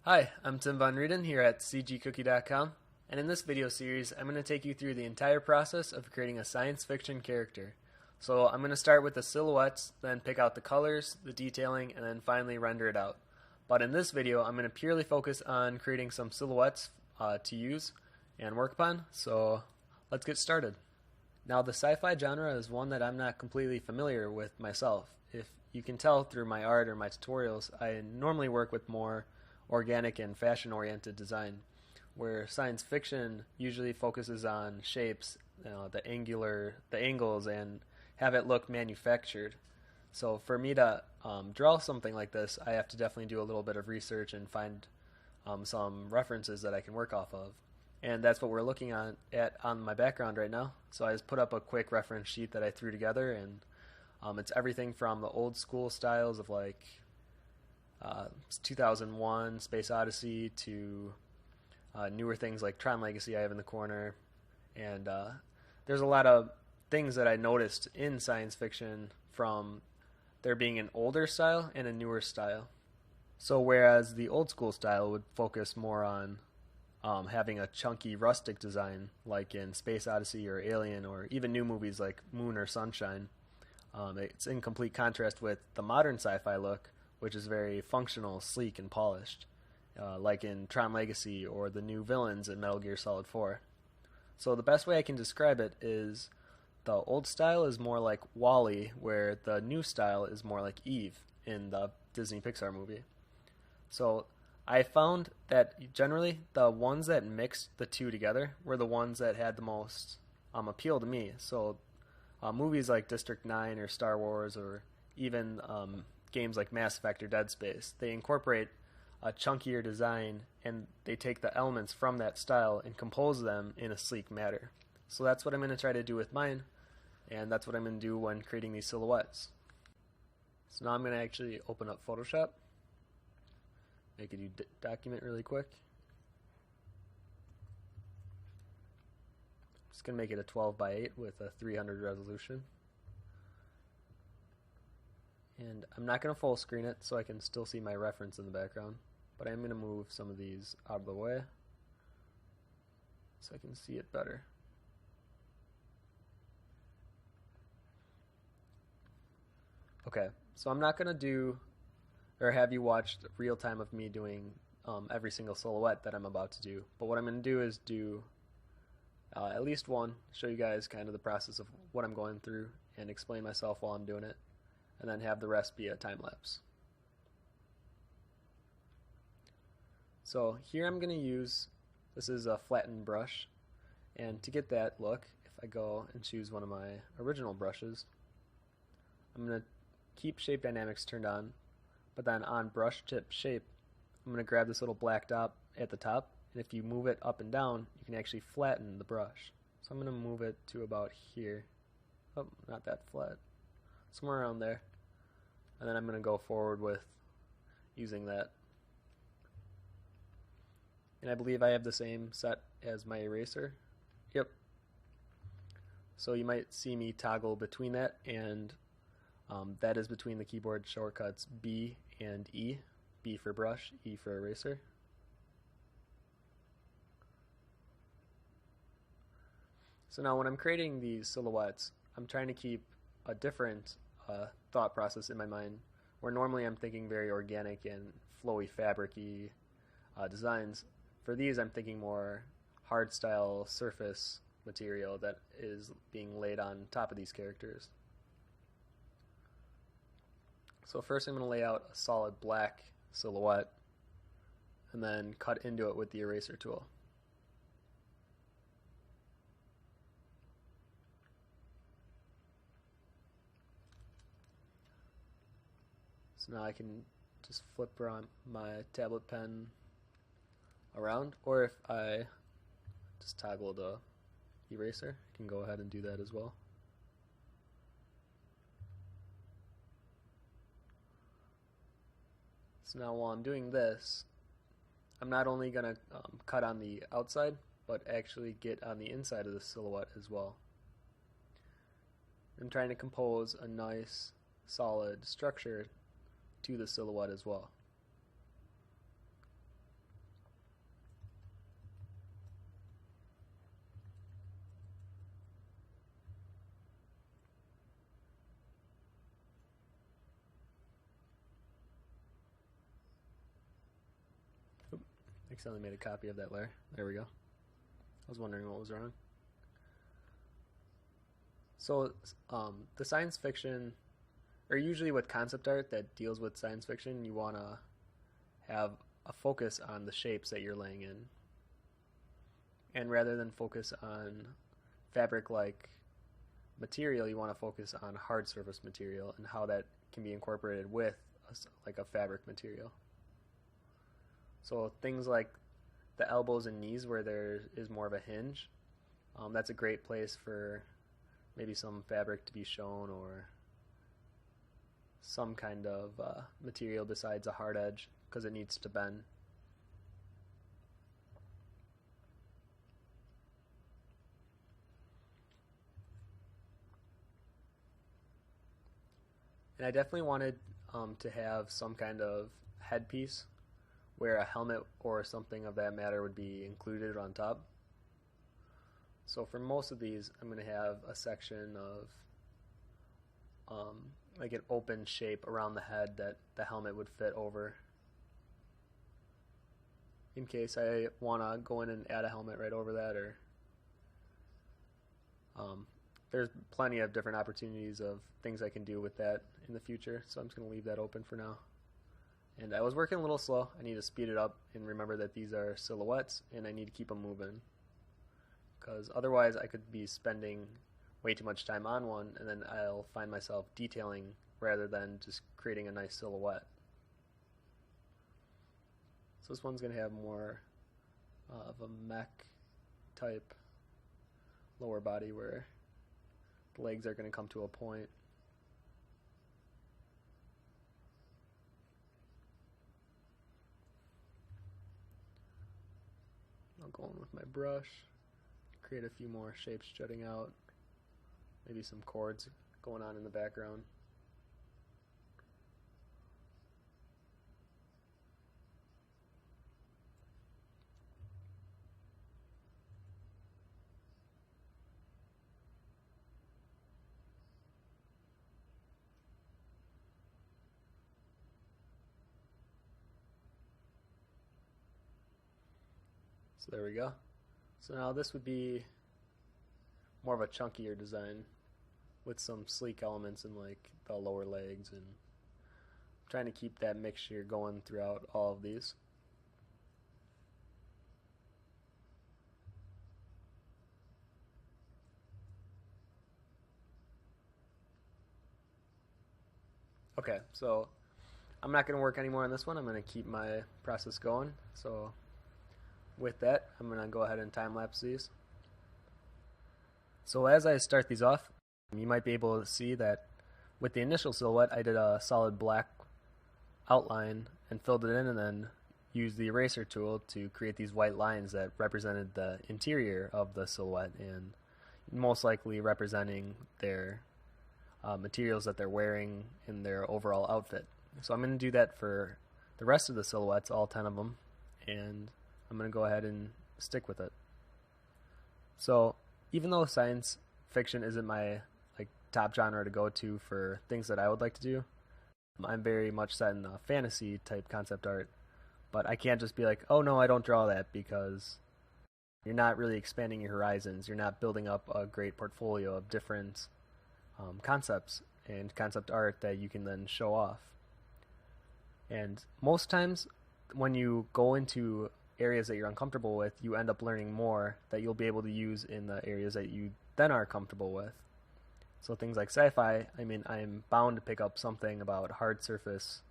Hi, I'm Tim Von Rueden here at cgcookie.com, and in this video series I'm going to take you through the entire process of creating a science fiction character. So I'm going to start with the silhouettes, then pick out the colors, the detailing, and then finally render it out. But in this video I'm going to purely focus on creating some silhouettes to use and work upon, so let's get started. Now the sci-fi genre is one that I'm not completely familiar with myself. If you can tell through my art or my tutorials, I normally work with more organic and fashion-oriented design, where science fiction usually focuses on shapes, the angles, and have it look manufactured. So for me to draw something like this, I have to definitely do a little bit of research and find some references that I can work off of. And that's what we're looking at on my background right now. So I just put up a quick reference sheet that I threw together, and it's everything from the old school styles of like 2001 Space Odyssey to newer things like Tron Legacy I have in the corner. And there's a lot of things that I noticed in science fiction from there being an older style and a newer style. So whereas the old school style would focus more on having a chunky rustic design like in Space Odyssey or Alien or even new movies like Moon or Sunshine, it's in complete contrast with the modern sci-fi look, which is very functional, sleek, and polished, like in Tron Legacy or the new villains in Metal Gear Solid 4. So the best way I can describe it is the old style is more like Wall-E, where the new style is more like Eve in the Disney Pixar movie. So I found that generally the ones that mixed the two together were the ones that had the most appeal to me. So movies like District 9 or Star Wars or even games like Mass Effect or Dead Space, they incorporate a chunkier design and they take the elements from that style and compose them in a sleek manner. So that's what I'm going to try to do with mine, and that's what I'm going to do when creating these silhouettes. So now I'm going to actually open up Photoshop, make a new document really quick. I'm just going to make it a 12 by 8 with a 300 resolution. And I'm not going to full screen it so I can still see my reference in the background, but I'm going to move some of these out of the way so I can see it better. Okay, so I'm not going to do or have you watched real time of me doing every single silhouette that I'm about to do, but what I'm going to do is do at least one, show you guys kind of the process of what I'm going through and explain myself while I'm doing it, and then have the rest be a time lapse. So here I'm going to use, this is a flattened brush, and to get that look, if I go and choose one of my original brushes, I'm going to keep shape dynamics turned on, but then on brush tip shape, I'm going to grab this little black dot at the top, and if you move it up and down, you can actually flatten the brush. So I'm going to move it to about here. Oh, not that flat. Somewhere around there. And then I'm going to go forward with using that. And I believe I have the same set as my eraser. Yep. So you might see me toggle between that, and that is between the keyboard shortcuts B and E. B for brush, E for eraser. So now when I'm creating these silhouettes, I'm trying to keep a different thought process in my mind, where normally I'm thinking very organic and flowy, fabric-y designs. For these, I'm thinking more hard-style surface material that is being laid on top of these characters. So first I'm going to lay out a solid black silhouette and then cut into it with the eraser tool. So now I can just flip around my tablet pen around, or if I just toggle the eraser, I can go ahead and do that as well. So now while I'm doing this, I'm not only going to cut on the outside, but actually get on the inside of the silhouette as well. I'm trying to compose a nice, solid structure to the silhouette as well. accidentally made a copy of that layer. There we go. I was wondering what was wrong. So the science fiction, or usually with concept art that deals with science fiction, you want to have a focus on the shapes that you're laying in. And rather than focus on fabric-like material, you want to focus on hard surface material and how that can be incorporated with a fabric material. So things like the elbows and knees where there is more of a hinge, that's a great place for maybe some fabric to be shown, or some kind of material besides a hard edge, because it needs to bend. And I definitely wanted to have some kind of headpiece where a helmet or something of that matter would be included on top. So for most of these, I'm going to have a section of like an open shape around the head that the helmet would fit over, in case I want to go in and add a helmet right over that, or there's plenty of different opportunities of things I can do with that in the future, so I'm just going to leave that open for now. And I was working a little slow. I need to speed it up and remember that these are silhouettes and I need to keep them moving, because otherwise I could be spending way too much time on one and then I'll find myself detailing rather than just creating a nice silhouette. So this one's going to have more of a mech type lower body where the legs are going to come to a point. I'll go in with my brush, create a few more shapes jutting out, maybe some chords going on in the background. So there we go. So now this would be more of a chunkier design with some sleek elements in like the lower legs, and I'm trying to keep that mixture going throughout all of these. Okay, so I'm not going to work anymore on this one. I'm going to keep my process going. So with that, I'm going to go ahead and time-lapse these. So as I start these off, you might be able to see that with the initial silhouette, I did a solid black outline and filled it in, and then used the eraser tool to create these white lines that represented the interior of the silhouette, and most likely representing their materials that they're wearing in their overall outfit. So I'm going to do that for the rest of the silhouettes, all 10 of them, and I'm going to go ahead and stick with it. So even though science fiction isn't my top genre to go to for things that I would like to do, I'm very much set in fantasy type concept art, but I can't just be like, oh no, I don't draw that, because you're not really expanding your horizons. You're not building up a great portfolio of different concepts and concept art that you can then show off. And most times when you go into areas that you're uncomfortable with, you end up learning more that you'll be able to use in the areas that you then are comfortable with. So things like sci-fi, I mean, I'm bound to pick up something about hard surface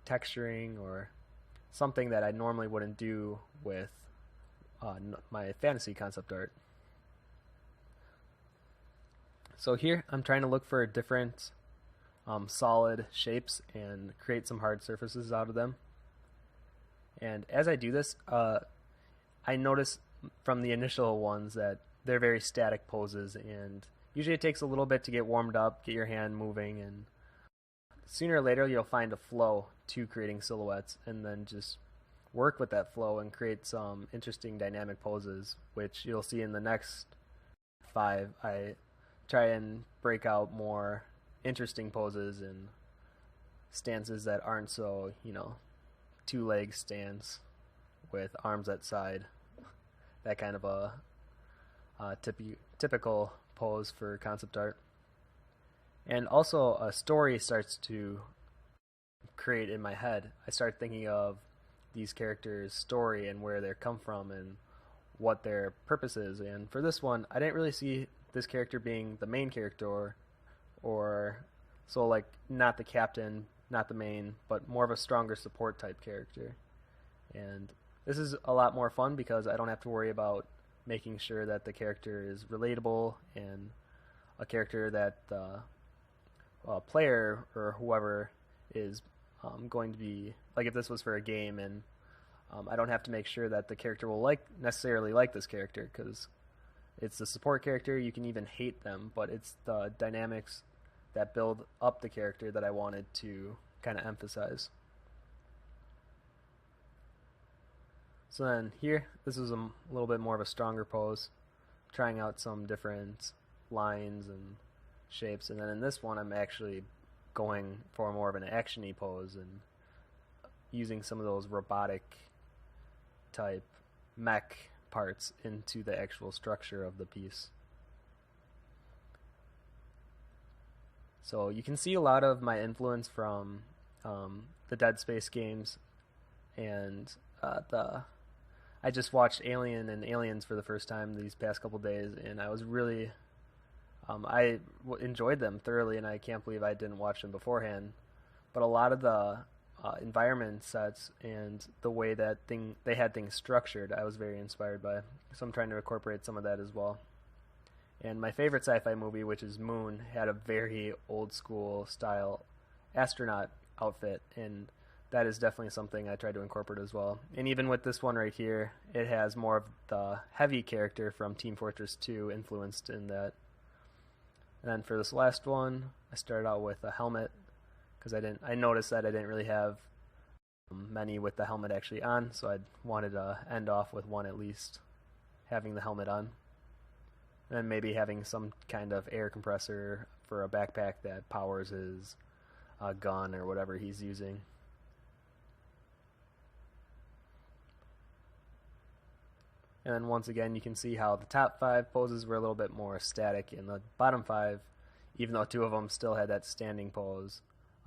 texturing, or something that I normally wouldn't do with my fantasy concept art. So here I'm trying to look for different solid shapes and create some hard surfaces out of them. And as I do this, I notice from the initial ones that they're very static poses, and usually it takes a little bit to get warmed up, get your hand moving, and sooner or later you'll find a flow to creating silhouettes, and then just work with that flow and create some interesting dynamic poses, which you'll see in the next 5. I try and break out more interesting poses and stances that aren't so, 2-leg stance with arms at side, that kind of a typical pose for concept art. And also a story starts to create in my head. I start thinking of these characters' story and where they come from and what their purpose is. And for this one, I didn't really see this character being the main character, or so like not the captain, not the main, but more of a stronger support type character. And this is a lot more fun because I don't have to worry about making sure that the character is relatable and a character that the player or whoever is going to be, like if this was for a game, and I don't have to make sure that the character will necessarily like this character, because it's the support character. You can even hate them, but it's the dynamics that build up the character that I wanted to kind of emphasize. So then here, this is a little bit more of a stronger pose, trying out some different lines and shapes, and then in this one I'm actually going for more of an action-y pose and using some of those robotic type mech parts into the actual structure of the piece. So you can see a lot of my influence from the Dead Space games, and I just watched Alien and Aliens for the first time these past couple days, and I was really enjoyed them thoroughly, and I can't believe I didn't watch them beforehand. But a lot of the environment sets and the way that they had things structured, I was very inspired by. So I'm trying to incorporate some of that as well. And my favorite sci-fi movie, which is Moon, had a very old school style astronaut outfit, and that is definitely something I tried to incorporate as well. And even with this one right here, it has more of the heavy character from Team Fortress 2 influenced in that. And then for this last one, I started out with a helmet, because I noticed that I didn't really have many with the helmet actually on, so I wanted to end off with one at least having the helmet on. And then maybe having some kind of air compressor for a backpack that powers his gun or whatever he's using. And then once again, you can see how the top 5 poses were a little bit more static, and the bottom 5, even though 2 of them still had that standing pose,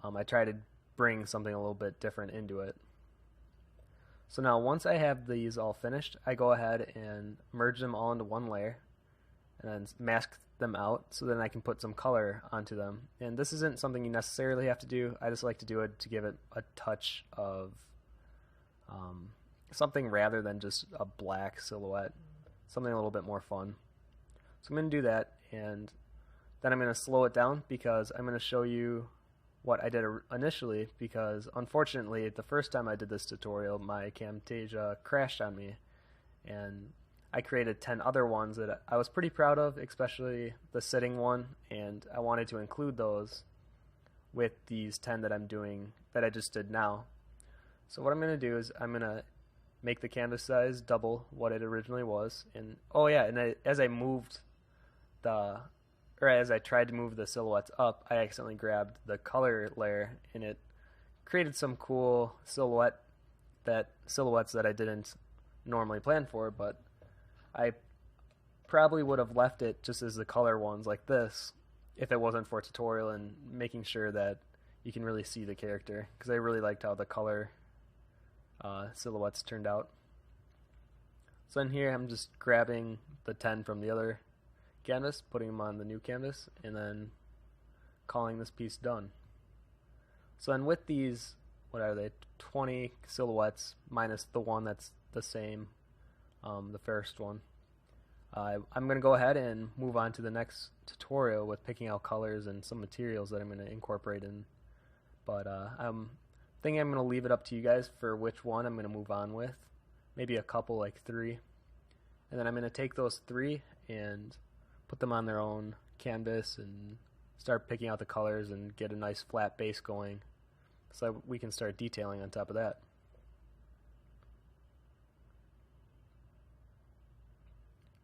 I tried to bring something a little bit different into it. So now once I have these all finished, I go ahead and merge them all into one layer and then mask them out, so then I can put some color onto them. And this isn't something you necessarily have to do. I just like to do it to give it a touch of something rather than just a black silhouette, something a little bit more fun. So I'm going to do that, and then I'm going to slow it down because I'm going to show you what I did initially, because unfortunately the first time I did this tutorial my Camtasia crashed on me, and I created 10 other ones that I was pretty proud of, especially the sitting one, and I wanted to include those with these 10 that I'm doing, that I just did now. So what I'm going to do is I'm going to make the canvas size double what it originally was, and oh yeah, and as I tried to move the silhouettes up, I accidentally grabbed the color layer, and it created some cool silhouettes that I didn't normally plan for, but I probably would have left it just as the color ones like this if it wasn't for a tutorial and making sure that you can really see the character, because I really liked how the color silhouettes turned out. So in here I'm just grabbing the 10 from the other canvas, putting them on the new canvas, and then calling this piece done. So then with these, what are they, 20 silhouettes minus the one that's the same, the first one, I'm going to go ahead and move on to the next tutorial with picking out colors and some materials that I'm going to incorporate in. But I'm thinking I'm going to leave it up to you guys for which one I'm going to move on with. Maybe a couple, like 3. And then I'm going to take those 3 and put them on their own canvas and start picking out the colors and get a nice flat base going, so we can start detailing on top of that.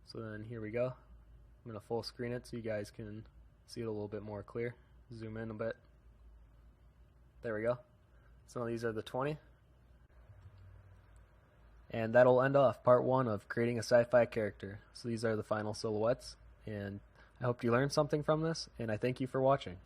So then here we go. I'm going to full screen it so you guys can see it a little bit more clear. Zoom in a bit. There we go. So these are the 20. And that'll end off part 1 of creating a sci-fi character. So these are the final silhouettes, and I hope you learned something from this, and I thank you for watching.